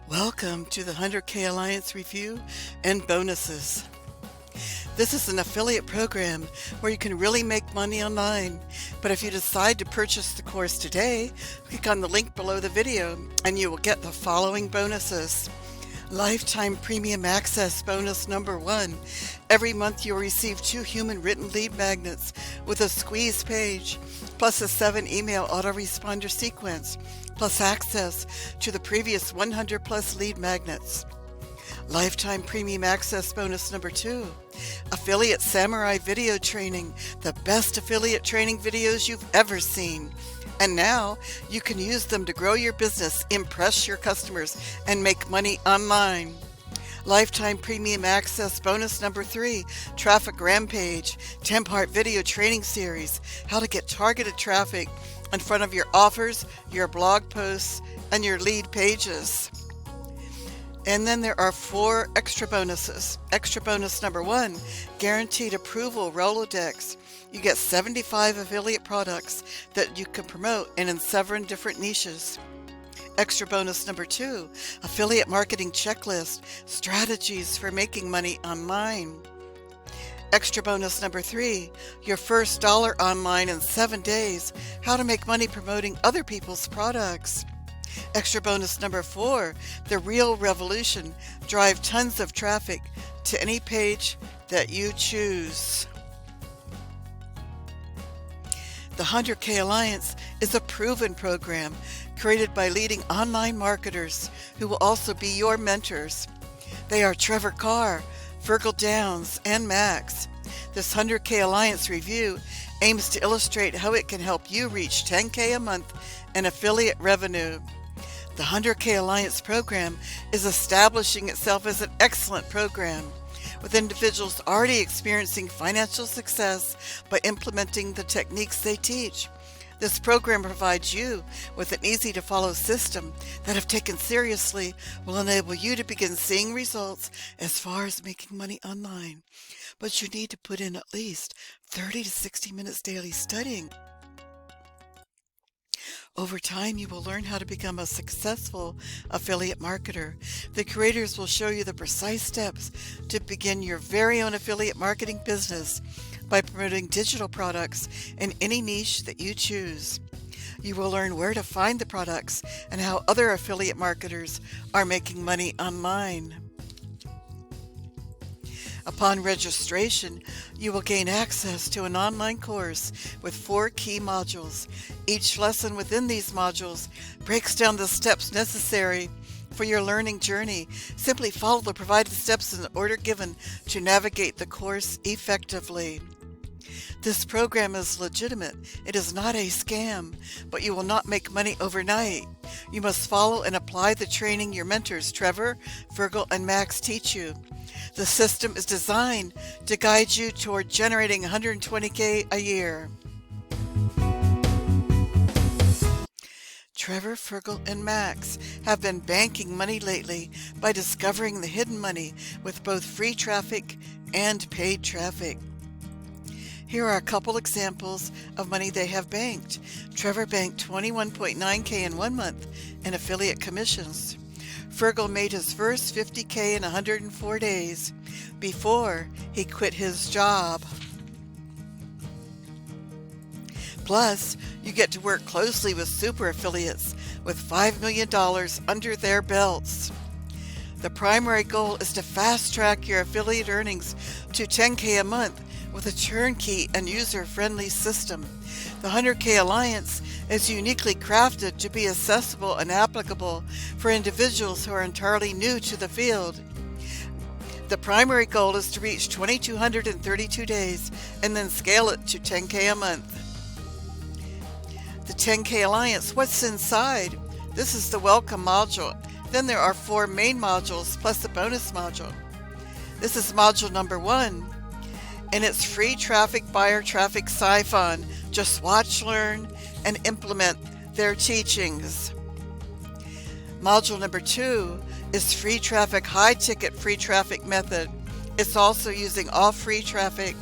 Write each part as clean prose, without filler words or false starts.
Welcome to the 100K Alliance review and bonuses. This is an affiliate program where you can really make money online. But if you decide to purchase the course today, click on the link below the video and you will get the following bonuses. Lifetime Premium Access bonus number 1. Every month you'll receive 2 human written lead magnets with a squeeze page, plus a 7 email autoresponder sequence, plus access to the previous 100 plus lead magnets. Lifetime Premium Access bonus number 2. Affiliate Samurai video training, the best affiliate training videos you've ever seen. And now you can use them to grow your business, impress your customers, and make money online. Lifetime Premium Access bonus number 3, Traffic Rampage, 10-part video training series, how to get targeted traffic in front of your offers, your blog posts, and your lead pages. And then there are 4 extra bonuses. Extra bonus number 1, Guaranteed Approval Rolodex. You get 75 affiliate products that you can promote and in 7 different niches. Extra bonus number 2, Affiliate Marketing Checklist, strategies for making money online. Extra bonus number 3, your first dollar online in 7 days, how to make money promoting other people's products. Extra bonus number 4, The Real Revolution, drive tons of traffic to any page that you choose. The 100K Alliance is a proven program created by leading online marketers who will also be your mentors. They are Trevor, Carr, Fergal, and Max. This 100K Alliance review aims to illustrate how it can help you reach 10K a month in affiliate revenue. The 100K Alliance program is establishing itself as an excellent program, with individuals already experiencing financial success by implementing the techniques they teach. This program provides you with an easy-to-follow system that, if taken seriously, will enable you to begin seeing results as far as making money online. But you need to put in at least 30 to 60 minutes daily studying. Over time, you will learn how to become a successful affiliate marketer. The creators will show you the precise steps to begin your very own affiliate marketing business by promoting digital products in any niche that you choose. You will learn where to find the products and how other affiliate marketers are making money online. Upon registration, you will gain access to an online course with 4 key modules. Each lesson within these modules breaks down the steps necessary for your learning journey. Simply follow the provided steps in the order given to navigate the course effectively. This program is legitimate. It is not a scam, but you will not make money overnight. You must follow and apply the training your mentors Trevor, Fergal, and Max teach you. The system is designed to guide you toward generating 120K a year. Trevor, Fergal, and Max have been banking money lately by discovering the hidden money with both free traffic and paid traffic. Here are a couple examples of money they have banked. Trevor banked 21.9K in 1 month in affiliate commissions. Fergal made his first 50K in 104 days before he quit his job. Plus, you get to work closely with super affiliates with $5 million under their belts. The primary goal is to fast-track your affiliate earnings to 10K a month with a turnkey and user-friendly system. The 100K Alliance is uniquely crafted to be accessible and applicable for individuals who are entirely new to the field. The primary goal is to reach 2,232 days and then scale it to 10K a month. The 10K Alliance, what's inside? This is the welcome module. Then there are 4 main modules plus a bonus module. This is module number 1. And it's free traffic buyer traffic siphon. Just watch, learn, and implement their teachings. Module number 2 is free traffic, high ticket free traffic method. It's also using all free traffic.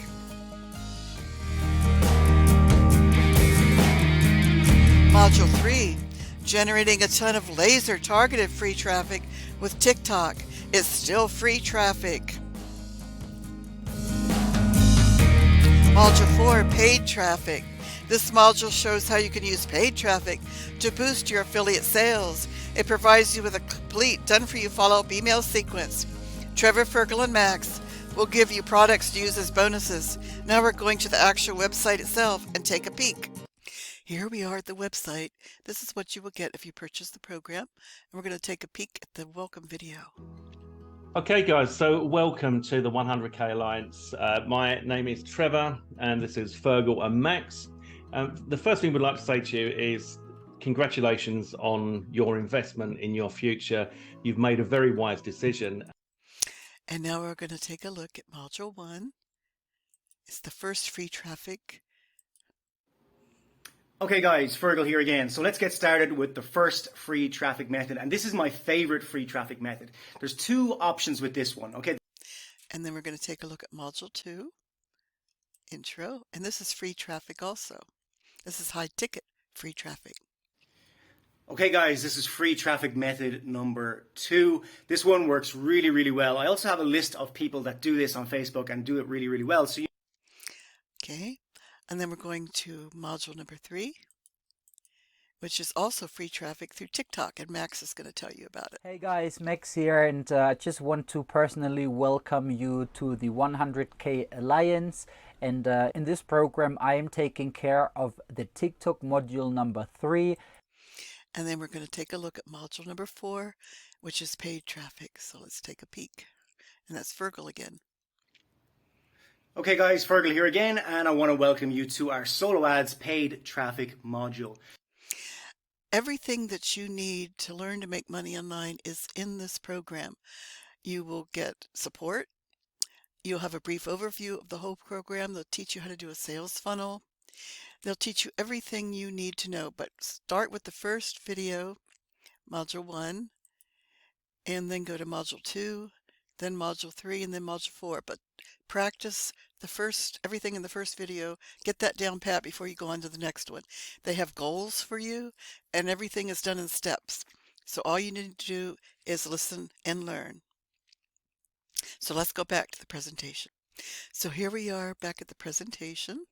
Module 3, generating a ton of laser targeted free traffic with TikTok. It's still free traffic. Module 4, paid traffic. This module shows how you can use paid traffic to boost your affiliate sales. It provides you with a complete done-for-you follow-up email sequence. Trevor, Fergal, and Max will give you products to use as bonuses. Now we're going to the actual website itself and take a peek. Here we are at the website. This is what you will get if you purchase the program. And we're going to take a peek at the welcome video. Okay guys, so welcome to the 100K Alliance. My name is Trevor and this is Fergal and Max. The first thing we'd like to say to you is congratulations on your investment in your future. You've made a very wise decision. And now we're going to take a look at Module 1. It's the first free traffic. Okay guys, Fergal here again. So let's get started with the first free traffic method. And this is my favorite free traffic method. There's two options with this one, okay? And then we're going to take a look at Module 2, Intro. And this is free traffic also. This is high ticket free traffic. Okay guys, this is free traffic method number 2. This one works really, really well. I also have a list of people that do this on Facebook and do it really, really well. So Okay. And then we're going to module number 3, which is also free traffic through TikTok, and Max is going to tell you about it. Hey guys, Max here, and I just want to personally welcome you to the 100K Alliance. And in this program, I am taking care of the TikTok module number 3. And then we're going to take a look at module number 4, which is paid traffic. So let's take a peek. And that's Fergal again. okay guys, Fergal here again, and I want to welcome you to our solo ads paid traffic module. Everything that you need to learn to make money online is in this program. You will get support. You'll have a brief overview of the whole program. They'll teach you how to do a sales funnel. They'll teach you everything you need to know, but start with the first video, module 1, and then go to module 2, then module 3, and then module 4. But practice everything in the first video. Get that down pat before you go on to the next one. They have goals for you, and everything is done in steps. So all you need to do is listen and learn. So let's go back to the presentation. So here we are back at the presentation.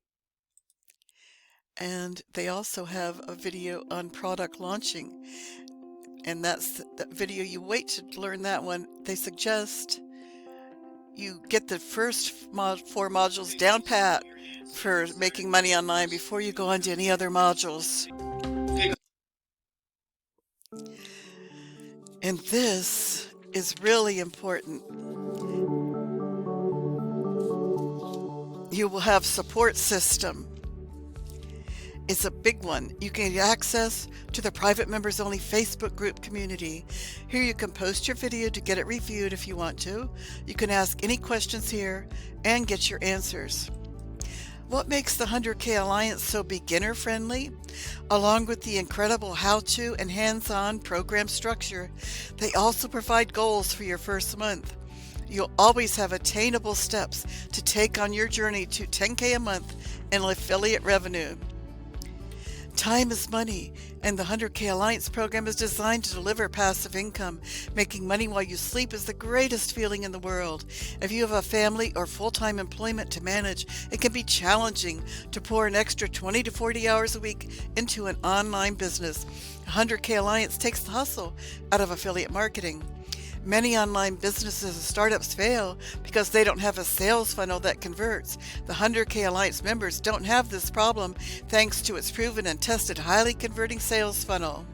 And they also have a video on product launching. And that's the video. You wait to learn that one. They suggest you get the first 4 modules down pat for making money online before you go on to any other modules. And this is really important. You will have support system. It's a big one. You can get access to the private members only Facebook group community. Here you can post your video to get it reviewed if you want to. You can ask any questions here and get your answers. What makes the 100K Alliance so beginner friendly? Along with the incredible how-to and hands-on program structure, they also provide goals for your first month. You'll always have attainable steps to take on your journey to 10K a month in affiliate revenue. Time is money, and the 100K Alliance program is designed to deliver passive income. Making money while you sleep is the greatest feeling in the world. If you have a family or full-time employment to manage, it can be challenging to pour an extra 20 to 40 hours a week into an online business. 100K Alliance takes the hustle out of affiliate marketing. Many online businesses and startups fail because they don't have a sales funnel that converts. The 100K Alliance members don't have this problem thanks to its proven and tested highly converting sales funnel.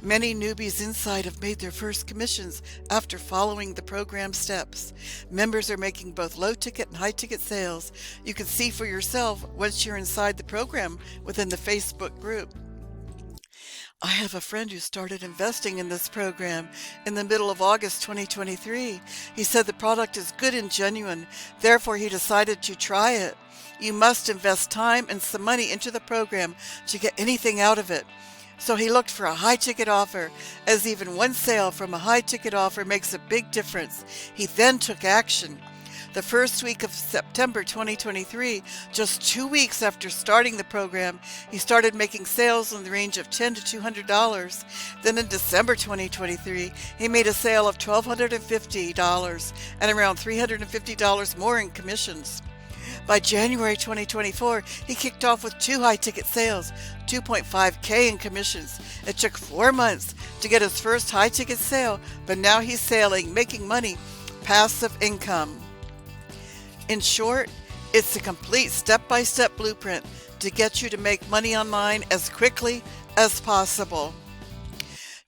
Many newbies inside have made their first commissions after following the program steps. Members are making both low ticket and high ticket sales. You can see for yourself once you're inside the program within the Facebook group. I have a friend who started investing in this program in the middle of August 2023. He said the product is good and genuine, therefore he decided to try it. You must invest time and some money into the program to get anything out of it. So he looked for a high-ticket offer, as even one sale from a high-ticket offer makes a big difference. He then took action. The first week of September 2023, just 2 weeks after starting the program, he started making sales in the range of $10 to $200. Then in December 2023, he made a sale of $1,250 and around $350 more in commissions. By January 2024, he kicked off with 2 high-ticket sales, $2.5K in commissions. It took 4 months to get his first high-ticket sale, but now he's sailing, making money, passive income. In short, it's a complete step-by-step blueprint to get you to make money online as quickly as possible.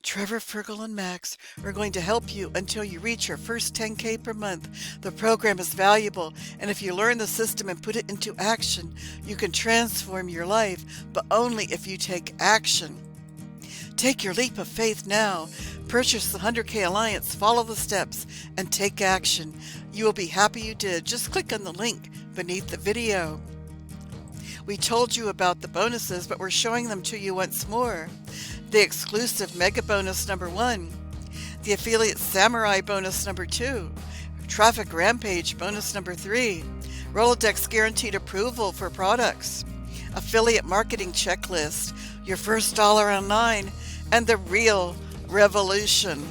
Trevor, Fergal, and Max are going to help you until you reach your first 10K per month. The program is valuable, and if you learn the system and put it into action, you can transform your life, but only if you take action. Take your leap of faith now. Purchase the 100K Alliance, follow the steps, and take action. You will be happy you did. Just click on the link beneath the video. We told you about the bonuses, but we're showing them to you once more. The exclusive Mega Bonus number 1, the Affiliate Samurai Bonus number 2, Traffic Rampage Bonus number 3, Rolodex Guaranteed Approval for Products, Affiliate Marketing Checklist, your first dollar online, and the Real Revolution.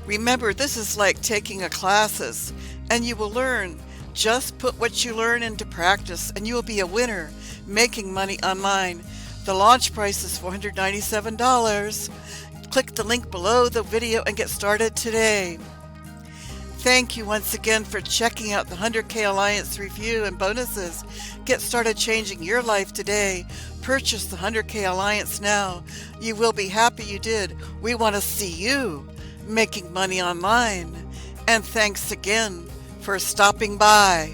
Remember, this is like taking a classes, and you will learn. Just put what you learn into practice, and you will be a winner, making money online. The launch price is $497. Click the link below the video and get started today. Thank you once again for checking out the 100K Alliance review and bonuses. Get started changing your life today. Purchase the 100K Alliance now. You will be happy you did. We want to see you making money online. And thanks again for stopping by.